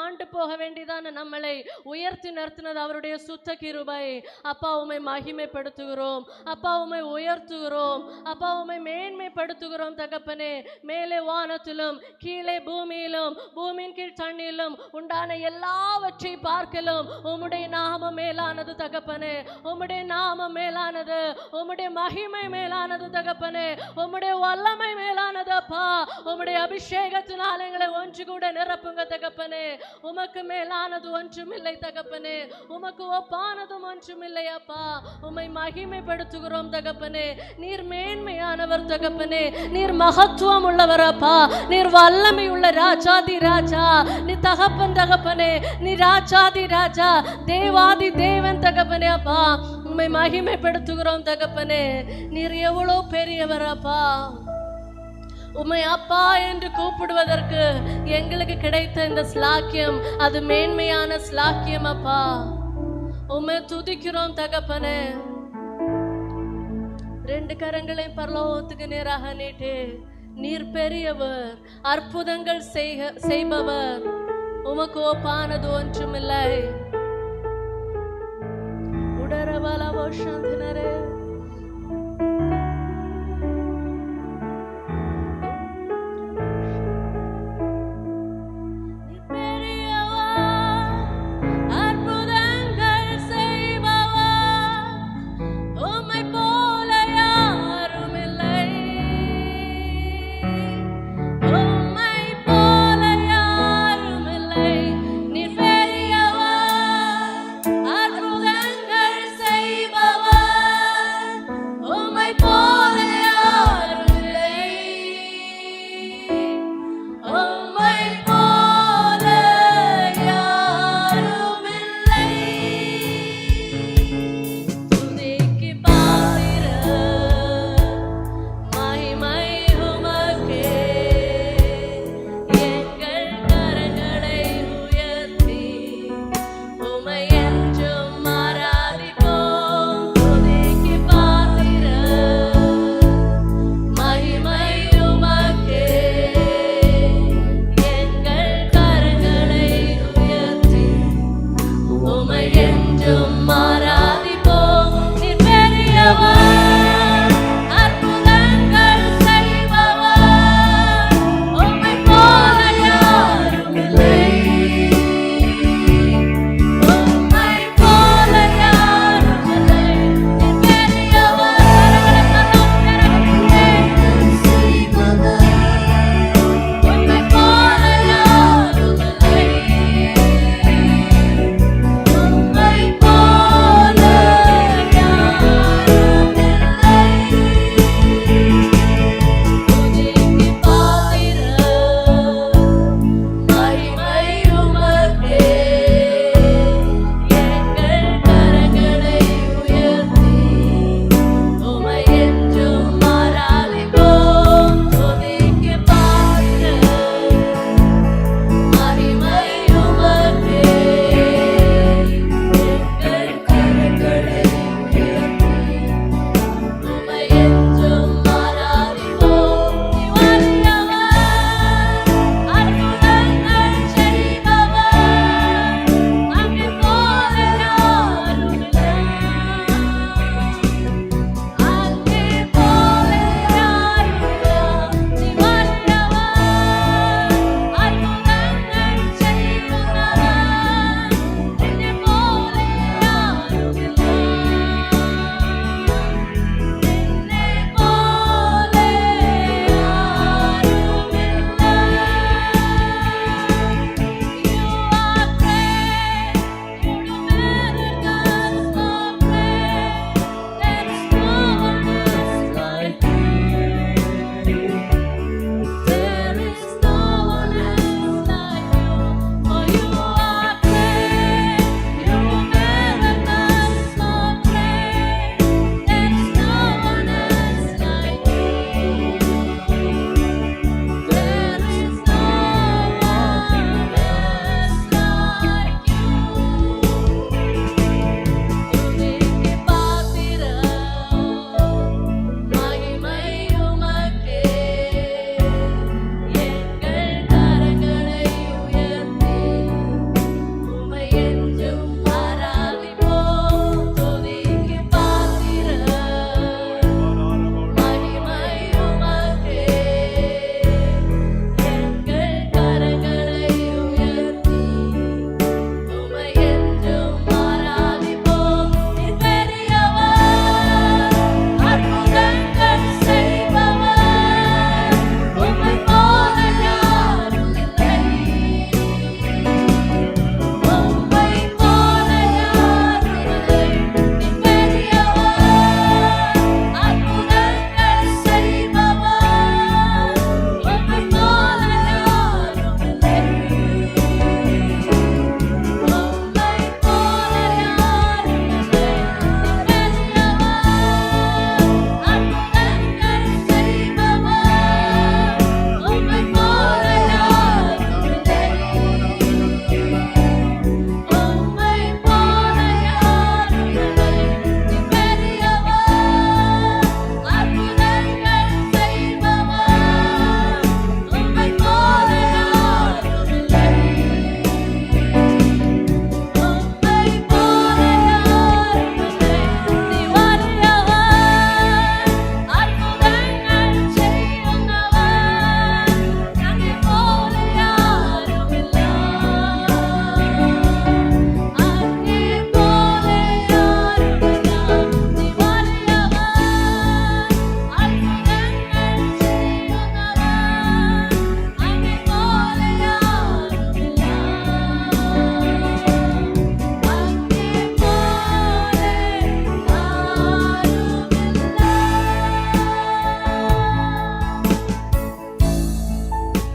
ஆண்டு போக வேண்டியதான நம்மளை உயர்த்தி நிறுத்தினது அவருடைய சுத்த கிருபை. அப்பா உம்மை மகிமைப்படுத்துகிறோம், அப்பா உம்மை உயர்த்துகிறோம், அப்பா உம்மை மேன்மைப்படுத்துகிறோம் தகப்பனே. மேலே வானத்திலும் கீழே பூமியிலும் பூமியின் கீழ் தண்ணீரிலும் உண்டான எல்லாவற்றை பார்க்கலும் உம்முடைய நாமம் மேலானது தகப்பனே. உம்முடைய நாமம் மேலானது, உம்முடைய மகிமை மேலானது தகப்பனே. உம்முடைய வல்லமை மேலானது அப்பா. உம்முடைய அபிஷேகத்தினால் எங்களை ஒன்று கூட நிரப்புங்க தகப்பனே. உமக்கு மேலானது ஒன்றுமில்லை தகப்பனே, உமக்கு ஒப்பானதும் ஒன்றுமில்லை அப்பா. உம்மை மகிமைப்படுத்துகிறோம் தகப்பனே. நீர் மேன்மையானவர் தகப்பனே, நீர் மகத்துவம் உள்ளவர் அப்பா. நீர் வல்லமை உள்ள ராஜாதி ராஜா, நீ தகப்பன் தகப்பனே, நீ ராஜாதி ராஜா, தேவாதி தேவன் தகப்பனே அப்பா. உம்மை மகிமைப்படுத்துகிறோம் தகப்பனே. நீர் எவ்வளோ பெரியவர் அப்பா. உம்மை அப்பா என்று கூப்பிடுவதற்கு எங்களுக்கு கிடைத்த இந்த ஸ்லாக்கியம் அது மேன்மையான ஸ்லாக்கியம் அப்பா. உம்மை துதிக்கிறோம் தகப்பனே. 2 கரங்களை பரலோகத்துக்கு நேராக நீட்டு. நீர் பெரியவர், அற்புதங்கள் செய்பவர், உமக்கு ஒப்பானது ஒன்றுமில்லை. உடரவலவோ சந்தனரே